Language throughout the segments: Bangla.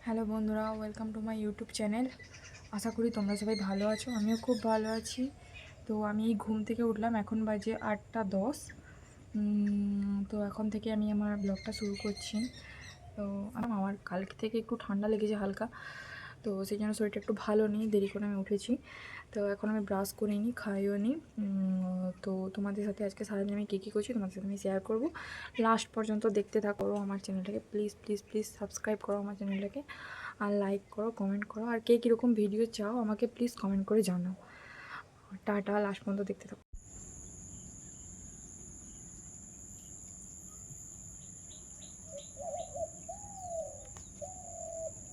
হ্যালো বন্ধুরা, welcome to my YouTube channel. আশা করি তোমরা সবাই ভালো আছো, আমিও খুব ভালো আছি। তো আমি ঘুম থেকে উঠলাম, এখন বাজে 8টা 10। তো এখন থেকে আমি আমার ব্লগটা শুরু করছি। তো আমার কালকে থেকে একটু ঠান্ডা লেগেছে হালকা, তো সেই জন্য শরীরটা একটু ভালো নেই, দেরি করে আমি উঠেছি। তো এখন আমি ব্রাশ করিনি, খাইও নি। তো তোমাদের সাথে আজকে সারাদিন আমি কী করছি তোমাদের সাথে আমি শেয়ার করবো। লাস্ট পর্যন্ত দেখতে থাকো আমার চ্যানেলটাকে। প্লিজ প্লিজ প্লিজ সাবস্ক্রাইব করো আমার চ্যানেলটাকে, আর লাইক করো, কমেন্ট করো, আর কে কীরকম ভিডিও চাও আমাকে প্লিজ কমেন্ট করে জানাও। টাটা, লাস্ট পর্যন্ত দেখতে থাকো।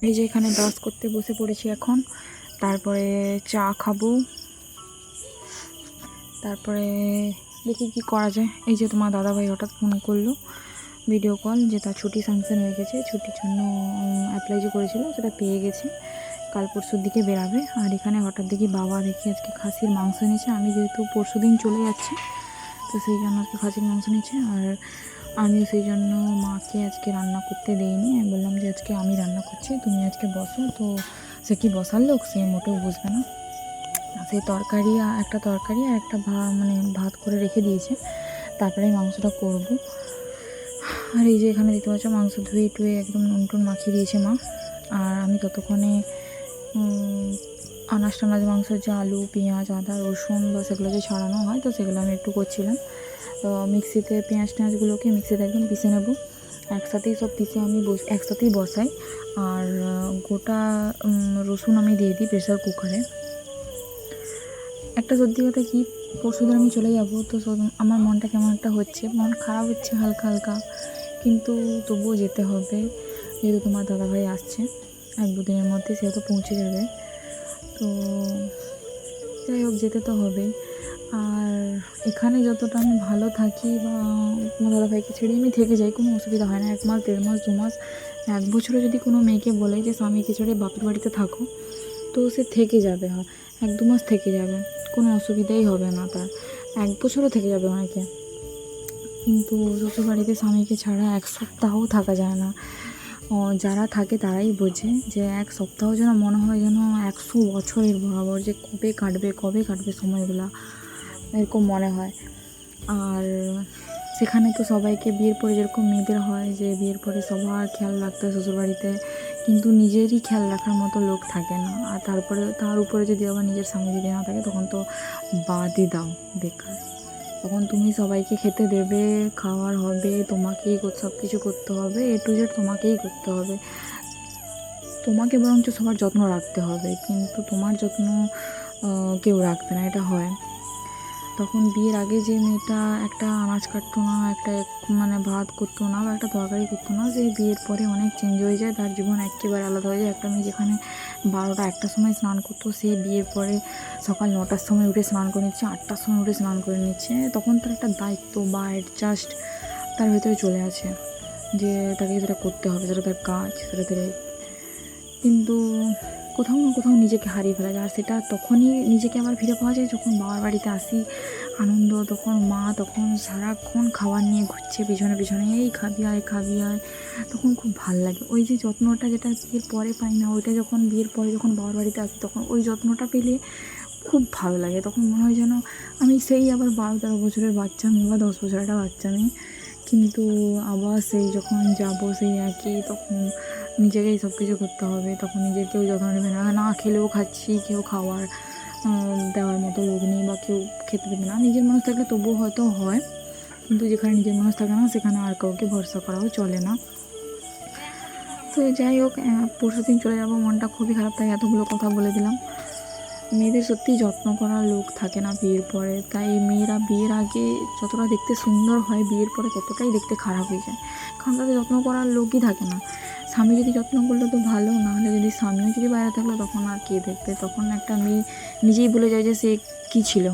এই যে এখানে ব্রাশ করতে বসে পড়েছি এখন, তারপরে চা খাবো, তারপরে দেখি কি করা যায়। এই যে তোমার দাদাভাই হঠাৎ ফোন করলো, ভিডিও কল, যে তার ছুটি স্যাংশন হয়ে গেছে, ছুটির জন্য অ্যাপ্লাই যে করেছিল সেটা পেয়ে গেছে, কাল পরশুর দিকে বেরাবে। আর এখানে হঠাৎ দেখি বাবা দেখি আজকে খাসির মাংস নিয়েছে। আমি যেহেতু পরশু দিন চলে যাচ্ছি, তো সেই জন্য আজকে খাসির মাংস নিয়েছে। আর আমিও সেই জন্য মাকে আজকে রান্না করতে দেইনি, আমি বললাম যে আজকে আমি রান্না করছি, তুমি আজকে বসো। তো সে কি বসার লোক, সে মোটেও বুঝবে না। সেই তরকারি, একটা তরকারি আর একটা ভাত করে রেখে দিয়েছে, তারপরে মাংসটা করব। আর এই যে এখানে দেখতে পাচ্ছ মাংস ধুয়ে টুয়ে একদম নুন টুন মাখিয়ে দিয়েছে মা। আর আমি ততক্ষণে আনাজ টানাজ মাংসের যে আলু পেঁয়াজ আদা রসুন বা সেগুলো যে ছাড়ানো হয়, তো সেগুলো আমি একটু করছিলাম। তো মিক্সিতে পেঁয়াজ টেঁয়াজগুলোকে মিক্সিতে একদম পিষে নেব, একসাথেই সব পিষে আমি একসাথেই বসাই। আর গোটা রসুন আমি দিয়ে দিই প্রেসার কুকারে। একটা সত্যি কথা কি, পরশুদিন আমি চলে যাব, তো আমার মনটা কেমন একটা হচ্ছে, মন খারাপ হচ্ছে হালকা হালকা, কিন্তু তবুও যেতে হবে, যেহেতু তোমার দাদাভাই আসছে 1-2 দিনের মধ্যে, সেহেতু পৌঁছে যাবে। তো যাই হোক, যেতে তো হবে। আর এখানে যতটা আমি ভালো থাকি বা তোমার দাদাভাইকে ছেড়ে আমি থেকে যাই, কোনো অসুবিধা হয় না। 1 মাস 1.5 মাস 2 মাস 1 বছরে যদি কোনো মেয়েকে বলে যে স্বামীকে ছেড়ে বাপের বাড়িতে থাকো, তো সে থেকে যাবে। 1-2 মাস থেকে যাবে, কোনো অসুবিধাই হবে না তার। 1 বছরও থেকে যাবে অনেকে, কিন্তু শ্বশুরবাড়িতে স্বামীকে ছাড়া 1 সপ্তাহও থাকা যায় না। যারা থাকে তারাই বোঝে যে 1 সপ্তাহ যেন মনে হয় যেন 100 বছরের বরাবর, যে কবে কাটবে সময়গুলো, এরকম মনে হয়। আর সেখানে তো সবাইকে বিয়ের পরে যেরকম মেয়েদের হয় যে বিয়ের পরে সবার খেয়াল রাখতে হয় শ্বশুরবাড়িতে, কিন্তু নিজেরই খেয়াল রাখার মতো লোক থাকে না। আর তার উপরে যদি আবার নিজের স্বামী যদি না থাকে, তখন তো বাদই দাও, বেকার। তখন তুমি সবাইকে খেতে দেবে, খাওয়ার হবে, তোমাকেই সব কিছু করতে হবে, A to Z তোমাকেই করতে হবে। তোমাকে বরঞ্চ সবার যত্ন রাখতে হবে, কিন্তু তোমার যত্ন কেউ রাখবে না, এটা হয়। তখন বিয়ের আগে যে মেয়েটা একটা আনাজ কাটতো না, একটা ভাত করতো না বা একটা তরকারি করতো না, সেই বিয়ের পরে অনেক চেঞ্জ হয়ে যায়, তার জীবন একেবারে আলাদা হয়ে যায়। একটা মেয়ে যেখানে 12টা 1টার সময় স্নান করতো, সে বিয়ের পরে সকাল 9টার সময় উঠে স্নান করে নিচ্ছে, 8টার সময় উঠে স্নান করে নিচ্ছে। তখন তার একটা দায়িত্ব বা অ্যাডজাস্ট তার ভেতরে চলে আসে, যে তাকে সেটা করতে হবে, সেটা তার কাজ, সেটা তার। কিন্তু কোথাও না কোথাও নিজেকে হারিয়ে ফেলা যায়। আর সেটা তখনই নিজেকে আবার ফিরে পাওয়া যায় যখন বাবার বাড়িতে আসি, আনন্দ, তখন মা তখন সারাক্ষণ খাবার নিয়ে ঘুরছে পিছনে পিছনে, এই খাবি আয় খাবি আয়, তখন খুব ভাল লাগে। ওই যে যত্নটা যেটা বিয়ের পরে পাই না, ওইটা যখন বিয়ের পরে যখন বাবার বাড়িতে আসি, তখন ওই যত্নটা পেলে খুব ভালো লাগে। তখন মনে হয় যেন আমি সেই আবার 12-13 বছরের বাচ্চা মেয়ে বা 10 বছরের একটা বাচ্চা মেয়ে, কিন্তু আবার সেই যখন যাব সেই একই, তখন নিজেকেই সব কিছু করতে হবে, তখন নিজের কেউ যত্ন নেবে না, না খেলেও খাচ্ছি, কেউ খাওয়ার দেওয়ার মতো লোক নেই বা কেউ খেতে দেবে না। নিজের মানুষ থাকলে তবুও হয়তো হয়, কিন্তু যেখানে নিজের মানুষ থাকে না, সেখানে আর কাউকে ভরসা করাও চলে না। তো যাই হোক, পরশুদিন চলে যাব, মনটা খুবই খারাপ, তাই এতগুলো কথা বলে দিলাম। মেয়েদের সত্যিই যত্ন করার লোক থাকে না বিয়ের পরে, তাই মেয়েরা বিয়ের আগে যতটা দেখতে সুন্দর হয়, বিয়ের পরে ততটাই দেখতে খারাপ হয়ে যায়, কারণ তাদের যত্ন করার লোকই থাকে না। স্বামী যদি যত্ন করলে তো ভালো, নাহলে যদি স্বামীও যদি বাইরে থাকলো, তখন আর কে দেখবে? তখন একটা মেয়ে নিজেই ভুলে যায় যে সে কী ছিল।